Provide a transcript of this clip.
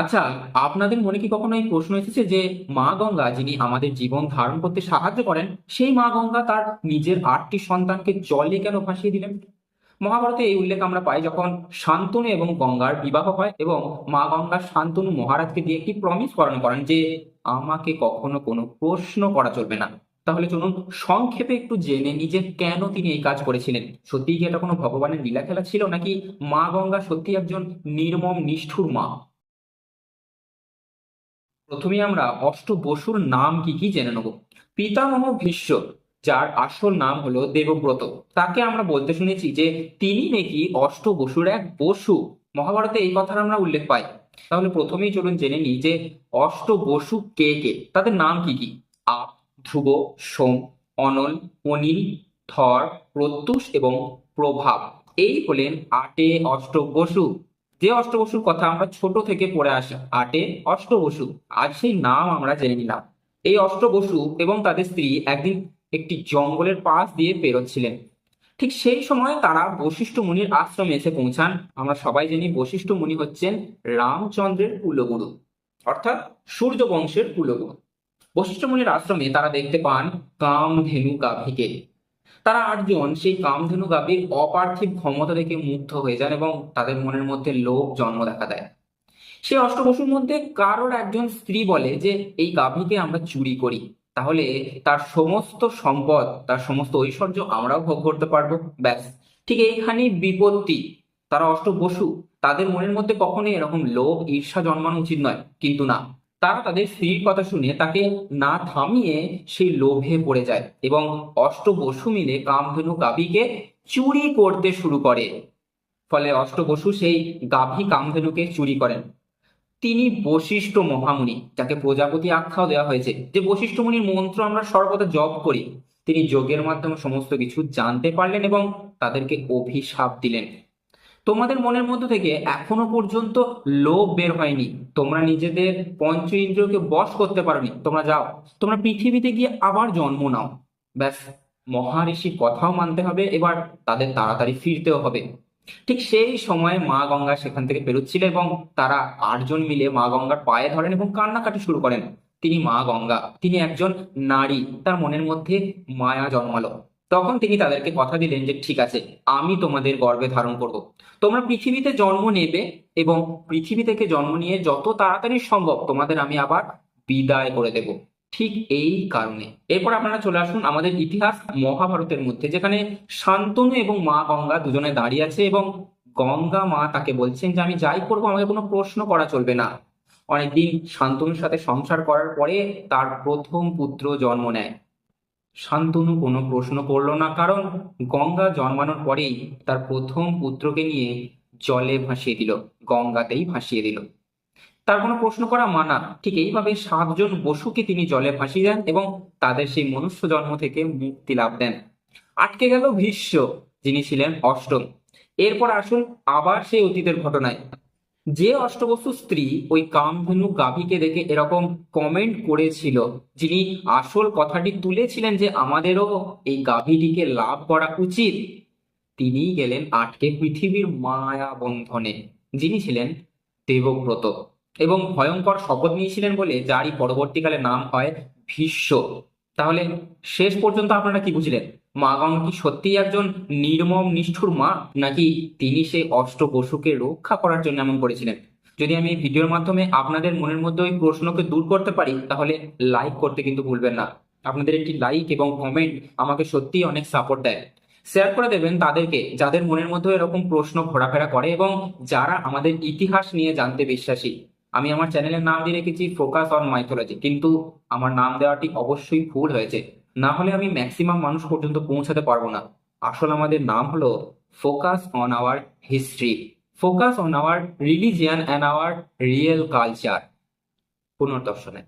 আচ্ছা, আপনাদের মনে কি কখনো এই প্রশ্ন এসেছে যে মা গঙ্গা যিনি আমাদের জীবন ধারণ করতে সাহায্য করেন, সেই মা গঙ্গা তার নিজের ৮টি সন্তানকে জলে কেন ভাসিয়ে দিলেন? মহাভারতে এই উল্লেখ আমরা পাই যখন শান্তনু এবং গঙ্গার বিবাহ হয় এবং মা গঙ্গা শান্তনু মহারাজকে দিয়ে একটি প্রমিস করানো করেন যে আমাকে কখনো কোনো প্রশ্ন করা চলবে না। তাহলে চলুন সংক্ষেপে একটু জেনে নিই যে কেন তিনি এই কাজ করেছিলেন। সত্যিই কি এটা কোনো ভগবানের লীলা খেলা ছিল, নাকি মা গঙ্গা সত্যি একজন নির্মম নিষ্ঠুর মা? প্রথমেই আমরা অষ্টবসুর নাম কি কি জেনে নেব। পিতামহ ভীষ্ম, যার আসল নাম হলো দেবব্রত, তাকে আমরা বলতে শুনেছি যে তিনি নাকি অষ্টবসুর এক বসু। মহাভারতে এই কথার আমরা উল্লেখ পাই। তাহলে প্রথমেই চলুন জেনে নিই যে অষ্টবসু কে কে, তাদের নাম কি কি। আপ, ধ্রুব, সোম, অনল, অনিল, থর, প্রত্যুষ এবং প্রভাব, এই হলেন ৮ অষ্টবসু। যে অষ্টবসুর কথা আমরা ছোট থেকে পড়ে আসি, ৮ অষ্টবসু, আজ সেই নাম আমরা জেনে নিলাম। এই অষ্টবসু এবং তাদের স্ত্রী একদিন একটি জঙ্গলের পাশ দিয়ে পেরোচ্ছিলেন। ঠিক সেই সময় তারা বশিষ্ঠ মুনির আশ্রমে এসে পৌঁছান। আমরা সবাই জানি বশিষ্ঠ মুনি হচ্ছেন রামচন্দ্রের কুলগুরু, অর্থাৎ সূর্য বংশের কুলগুরু। বশিষ্ঠ মুনির আশ্রমে তারা দেখতে পান কামধেনু গাভীকে। তারা ৮ জন সেই কামধেনু গাভীর অপার্থিব ক্ষমতা দেখে মুগ্ধ হয়ে যান এবং তাদের মনের মধ্যে লোভ জন্ম দেখা দেয়। সেই অষ্টবসুর মধ্যে কারোর একজন স্ত্রী বলে যে এই গাভীকে আমরা চুরি করি, তাহলে তার সমস্ত সম্পদ, তার সমস্ত ঐশ্বর্য আমরাও ভোগ করতে পারবো। ব্যাস, ঠিক এইখানেই বিপত্তি। তারা অষ্টবসু, তাদের মনের মধ্যে কখনোই এরকম লোভ ঈর্ষা জন্মানো উচিত নয়, কিন্তু না, তারা তাদের স্ত্রীর কথা শুনে তাকে না থামিয়ে সেই লোভে পড়ে যায় এবং অষ্টবসু মিলে কামধেনু গাভীকে চুরি করতে শুরু করে। ফলে অষ্টবসু সেই গাভী কামধেনুকে চুরি করেন। তিনি বশিষ্ঠ মহামুনি, যাকে প্রজাপতি আখ্যাও দেওয়া হয়েছে, যে বশিষ্ঠ মুনির মন্ত্র আমরা সর্বদা জপ করি, তিনি যোগের মাধ্যমে সমস্ত কিছু জানতে পারলেন এবং তাদেরকে অভিশাপ দিলেন। তোমাদের মনের মধ্য থেকে এখনো পর্যন্ত লোভ বের হয়নি, তোমরা নিজেদের পঞ্চ ইন্দ্রিয়কে বশ করতে পারোনি, তোমরা যাও, তোমরা পৃথিবীতে গিয়ে আবার জন্ম নাও। ব্যাস, মহারিষির কথাও মানতে হবে, এবার তাদের তাড়াতাড়ি ফিরতেও হবে। ঠিক সেই সময় মা গঙ্গা সেখান থেকে বেরোচ্ছিল এবং তারা ৮ জন মিলে মা গঙ্গার পায়ে ধরেন এবং কান্নাকাটি শুরু করেন। তিনি মা গঙ্গা, তিনি একজন নারী, তার মনের মধ্যে মায়া জন্মালো। তখন তিনি তাদেরকে কথা দিলেন যে ঠিক আছে, আমি তোমাদের গর্ভে ধারণ করব, তোমরা পৃথিবীতে জন্ম নেবে এবং পৃথিবী থেকে জন্ম নিয়ে যত তাড়াতাড়ি সম্ভব তোমাদের আমি আবার বিদায় করে দেব। ঠিক এই কারণে এরপর আপনারা চলে আসুন আমাদের ইতিহাস মহাভারতের মধ্যে, যেখানে শান্তনু এবং মা গঙ্গা দুজনে দাঁড়িয়ে আছে এবং গঙ্গা মা তাকে বলছেন যে আমি যাই করবো আমাকে কোনো প্রশ্ন করা চলবে না। অনেকদিন শান্তনুর সাথে সংসার করার পরে তার প্রথম পুত্র জন্ম নেয়। শান্তনু কোনো প্রশ্ন করলো না, কারণ গঙ্গা জন্মানোর পরেই তার প্রথম পুত্রকে নিয়ে জলে ভাসিয়ে দিল, গঙ্গাতেই ভাসিয়ে দিল। তার কোনো প্রশ্ন করা মানা। ঠিক এইভাবে ৭ জন বসুকে তিনি জলে ভাসিয়ে দেন এবং তাদের সেই মনুষ্য জন্ম থেকে মুক্তি লাভ দেন। আটকে গেল ভীষ্ম, যিনি ছিলেন অষ্টম। এরপর আসুন আবার সেই অতীতের ঘটনায়। যে অষ্টবসু স্ত্রী ওই কামধেনু গাভীকে দেখে এরকম কমেন্ট করেছিল, যিনি আসল কথাটি তুলেছিলেন যে আমাদেরও এই গাভীটিকে লাভ করা উচিত, তিনিই গেলেন আটকে পৃথিবীর মায়া বন্ধনে, যিনি ছিলেন দেবব্রত এবং ভয়ঙ্কর শপথ নিয়েছিলেন বলে যারই পরবর্তীকালে নাম হয় ভীষ্ম। তাহলে শেষ পর্যন্ত আপনারা কি বুঝলেন? মা গঙ্গা কি সত্যিই একজন নির্মম নিষ্ঠুর মা, নাকি তিনি সেই অষ্টবসুকে রক্ষা করার জন্য এমন করেছিলেন? যদি আমি এই ভিডিওর মাধ্যমে আপনাদের মনের মধ্যে ওই প্রশ্নকে দূর করতে পারি, তাহলে লাইক করতে কিন্তু ভুলবেন না। আপনাদের একটি লাইক এবং কমেন্ট আমাকে সত্যিই অনেক সাপোর্ট দেয়। শেয়ার করে দেবেন তাদেরকে যাদের মনের মধ্যে এরকম প্রশ্ন ঘোরাফেরা করে এবং যারা আমাদের ইতিহাস নিয়ে জানতে বিশ্বাসী। আমি আমার চ্যানেলের নাম দিয়ে রেখেছি ফোকাস অন মাইথোলজি, কিন্তু আমার নাম দেওয়াটি অবশ্যই ভুল হয়েছে, না হলে আমি ম্যাক্সিমাম মানুষ পর্যন্ত পৌঁছাতে পারবো না। আসল আমাদের নাম হলো focus on our history, focus on our religion and our real culture. পুনর্দর্শনে।